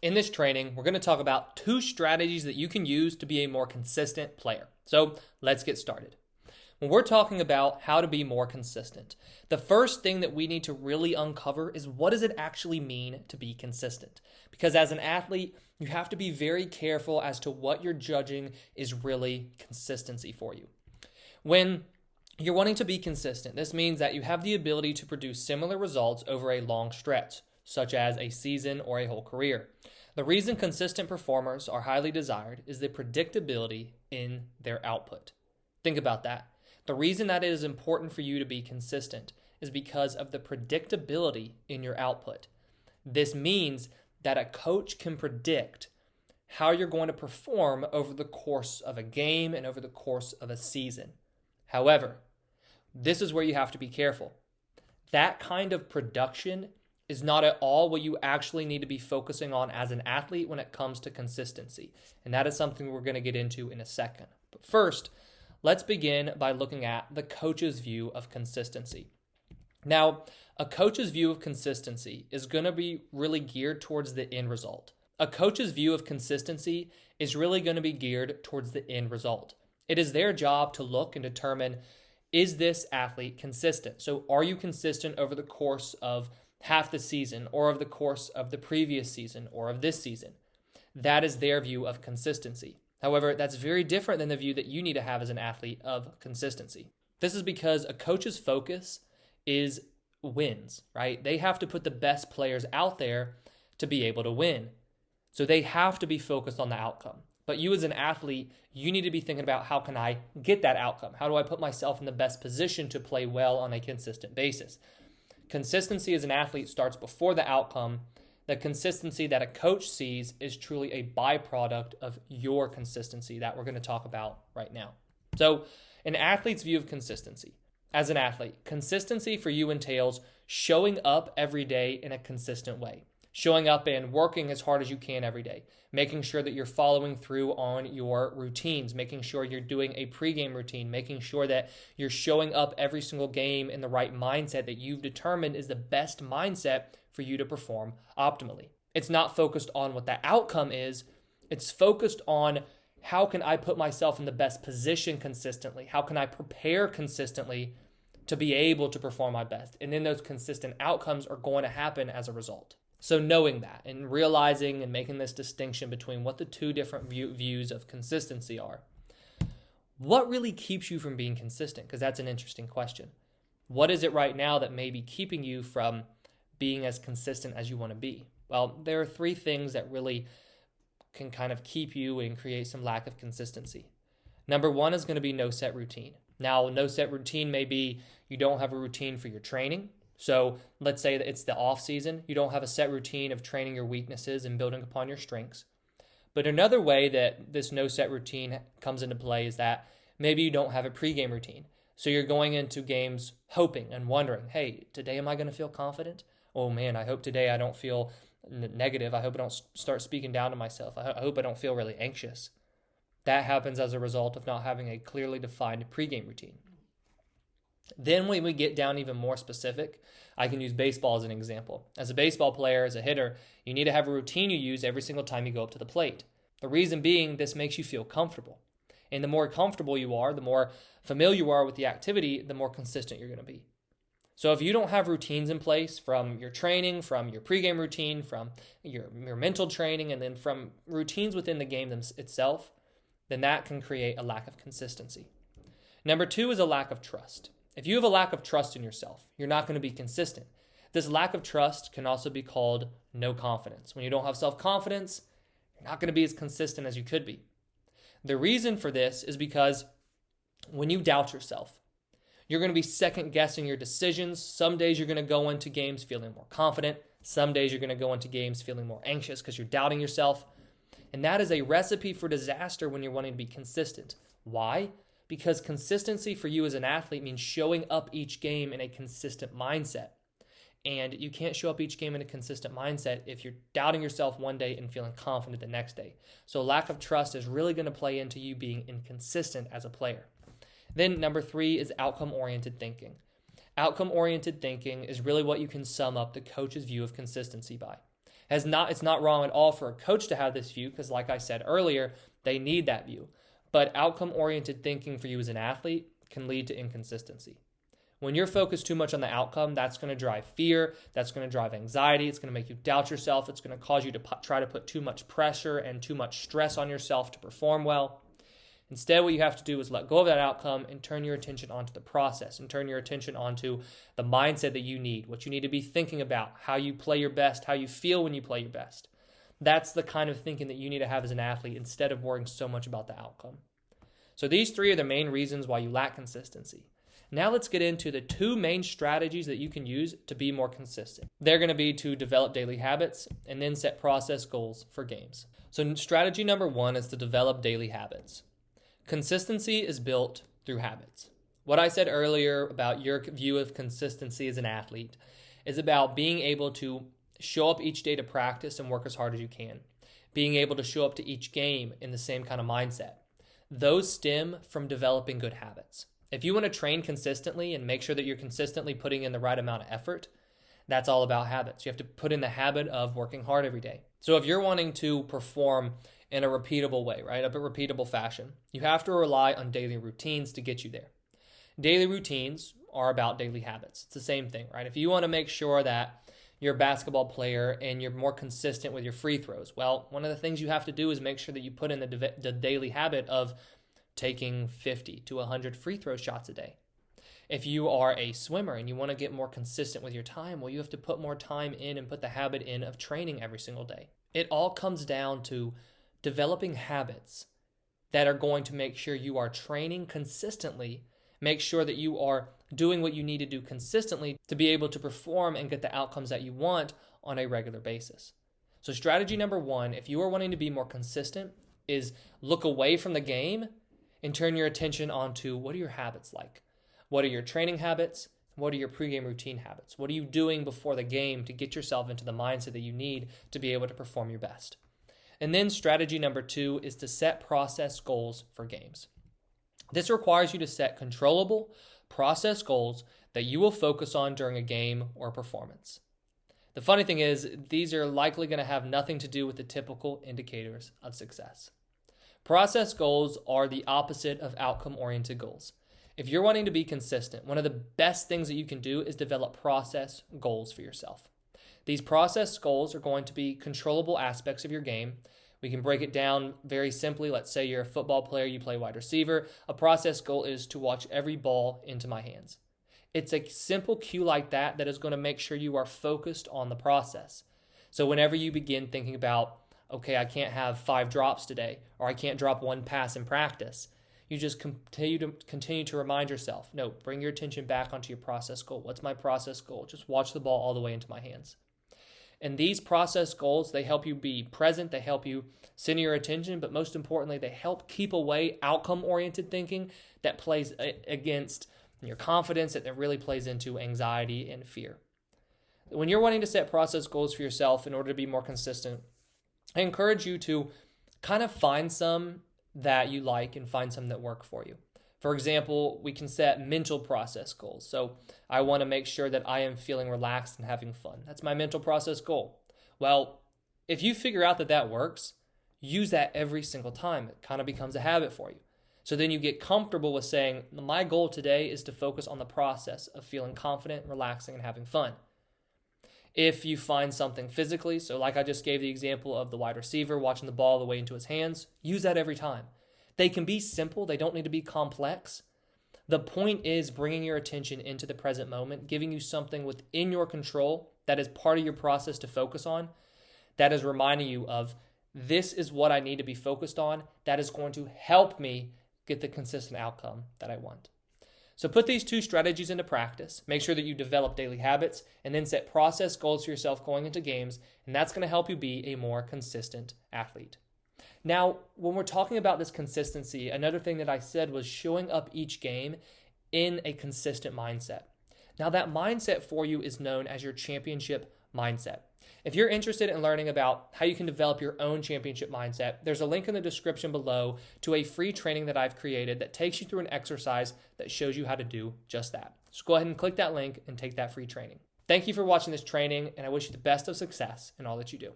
In this training, we're going to talk about 2 strategies that you can use to be a more consistent player. So let's get started. When we're talking about how to be more consistent, the first thing that we need to really uncover is what does it actually mean to be consistent? Because as an athlete, you have to be very careful as to what you're judging is really consistency for you. When you're wanting to be consistent, this means that you have the ability to produce similar results over a long stretch, such as a season or a whole career. The reason consistent performers are highly desired is the predictability in their output. Think about that. The reason that it is important for you to be consistent is because of the predictability in your output. This means that a coach can predict how you're going to perform over the course of a game and over the course of a season. However, this is where you have to be careful. That kind of production is not at all what you actually need to be focusing on as an athlete when it comes to consistency. And that is something we're going to get into in a second. But first, let's begin by looking at the coach's view of consistency. Now, a coach's view of consistency is going to be really geared towards the end result. A coach's view of consistency is really going to be geared towards the end result. It is their job to look and determine, is this athlete consistent? So are you consistent over the course of half the season or of the course of the previous season or of this season? That is their view of consistency. However, that's very different than the view that you need to have as an athlete of consistency. This is because a coach's focus is wins, right? They have to put the best players out there to be able to win. So they have to be focused on the outcome. But you as an athlete, you need to be thinking about, how can I get that outcome? How do I put myself in the best position to play well on a consistent basis? Consistency as an athlete starts before the outcome. The consistency that a coach sees is truly a byproduct of your consistency that we're going to talk about right now. So, an athlete's view of consistency. As an athlete, consistency for you entails showing up every day in a consistent way. Showing up and working as hard as you can every day. Making sure that you're following through on your routines. Making sure you're doing a pregame routine. Making sure that you're showing up every single game in the right mindset that you've determined is the best mindset for you to perform optimally. It's not focused on what the outcome is. It's focused on, how can I put myself in the best position consistently? How can I prepare consistently to be able to perform my best? And then those consistent outcomes are going to happen as a result. So knowing that and realizing and making this distinction between what the 2 different views of consistency are. What really keeps you from being consistent? Because that's an interesting question. What is it right now that may be keeping you from being as consistent as you want to be? Well, there are 3 things that really can kind of keep you and create some lack of consistency. Number 1 is going to be no set routine. Now, no set routine may be you don't have a routine for your training. So let's say that it's the off season. You don't have a set routine of training your weaknesses and building upon your strengths. But another way that this no set routine comes into play is that maybe you don't have a pregame routine. So you're going into games hoping and wondering, hey, today am I going to feel confident? Oh man, I hope today I don't feel negative. I hope I don't start speaking down to myself. I hope I don't feel really anxious. That happens as a result of not having a clearly defined pregame routine. Then when we get down even more specific, I can use baseball as an example. As a baseball player, as a hitter, you need to have a routine you use every single time you go up to the plate. The reason being, this makes you feel comfortable. And the more comfortable you are, the more familiar you are with the activity, the more consistent you're going to be. So if you don't have routines in place from your training, from your pregame routine, from your mental training, and then from routines within the game itself, then that can create a lack of consistency. Number 2 is a lack of trust. If you have a lack of trust in yourself, you're not going to be consistent. This lack of trust can also be called no confidence. When you don't have self-confidence, you're not going to be as consistent as you could be. The reason for this is because when you doubt yourself, you're going to be second guessing your decisions. Some days you're going to go into games feeling more confident. Some days you're going to go into games feeling more anxious because you're doubting yourself. And that is a recipe for disaster when you're wanting to be consistent. Why? Because consistency for you as an athlete means showing up each game in a consistent mindset. And you can't show up each game in a consistent mindset if you're doubting yourself one day and feeling confident the next day. So lack of trust is really going to play into you being inconsistent as a player. Then number 3 is outcome-oriented thinking. Outcome-oriented thinking is really what you can sum up the coach's view of consistency by. It's not wrong at all for a coach to have this view because, like I said earlier, they need that view. But outcome-oriented thinking for you as an athlete can lead to inconsistency. When you're focused too much on the outcome, that's going to drive fear, that's going to drive anxiety, it's going to make you doubt yourself, it's going to cause you to try to put too much pressure and too much stress on yourself to perform well. Instead, what you have to do is let go of that outcome and turn your attention onto the process and turn your attention onto the mindset that you need, what you need to be thinking about, how you play your best, how you feel when you play your best. That's the kind of thinking that you need to have as an athlete instead of worrying so much about the outcome. So these 3 are the main reasons why you lack consistency. Now let's get into the 2 main strategies that you can use to be more consistent. They're going to be to develop daily habits and then set process goals for games. So strategy number 1 is to develop daily habits. Consistency is built through habits. What I said earlier about your view of consistency as an athlete is about being able to show up each day to practice and work as hard as you can. Being able to show up to each game in the same kind of mindset. Those stem from developing good habits. If you want to train consistently and make sure that you're consistently putting in the right amount of effort, that's all about habits. You have to put in the habit of working hard every day. So if you're wanting to perform in a repeatable way, right, a repeatable fashion, you have to rely on daily routines to get you there. Daily routines are about daily habits. It's the same thing, right? If you want to make sure that you're a basketball player and you're more consistent with your free throws, well, one of the things you have to do is make sure that you put in the daily habit of taking 50 to 100 free throw shots a day. If you are a swimmer and you want to get more consistent with your time, well, you have to put more time in and put the habit in of training every single day. It all comes down to developing habits that are going to make sure you are training consistently, make sure that you are doing what you need to do consistently to be able to perform and get the outcomes that you want on a regular basis. So strategy number 1, if you are wanting to be more consistent, is look away from the game and turn your attention onto what are your habits like? What are your training habits? What are your pregame routine habits? What are you doing before the game to get yourself into the mindset that you need to be able to perform your best? And then strategy number 2 is to set process goals for games. This requires you to set controllable process goals that you will focus on during a game or performance. The funny thing is, these are likely going to have nothing to do with the typical indicators of success. Process goals are the opposite of outcome-oriented goals. If you're wanting to be consistent, one of the best things that you can do is develop process goals for yourself. These process goals are going to be controllable aspects of your game. We can break it down very simply. Let's say you're a football player, you play wide receiver. A process goal is to watch every ball into my hands. It's a simple cue like that that is going to make sure you are focused on the process. So whenever you begin thinking about, okay, I can't have 5 drops today, or I can't drop 1 pass in practice, you just continue to remind yourself, no, bring your attention back onto your process goal. What's my process goal? Just watch the ball all the way into my hands. And these process goals, they help you be present, they help you center your attention, but most importantly, they help keep away outcome-oriented thinking that plays against your confidence, that really plays into anxiety and fear. When you're wanting to set process goals for yourself in order to be more consistent, I encourage you to kind of find some that you like and find some that work for you. For example, we can set mental process goals. So I want to make sure that I am feeling relaxed and having fun. That's my mental process goal. Well, if you figure out that that works, use that every single time. It kind of becomes a habit for you. So then you get comfortable with saying, my goal today is to focus on the process of feeling confident, relaxing, and having fun. If you find something physically, so like I just gave the example of the wide receiver watching the ball all the way into his hands, use that every time. They can be simple. They don't need to be complex. The point is bringing your attention into the present moment, giving you something within your control that is part of your process to focus on, that is reminding you of, this is what I need to be focused on. That is going to help me get the consistent outcome that I want. So put these 2 strategies into practice. Make sure that you develop daily habits and then set process goals for yourself going into games, and that's going to help you be a more consistent athlete. Now, when we're talking about this consistency, another thing that I said was showing up each game in a consistent mindset. Now, that mindset for you is known as your championship mindset. If you're interested in learning about how you can develop your own championship mindset, there's a link in the description below to a free training that I've created that takes you through an exercise that shows you how to do just that. So go ahead and click that link and take that free training. Thank you for watching this training, and I wish you the best of success in all that you do.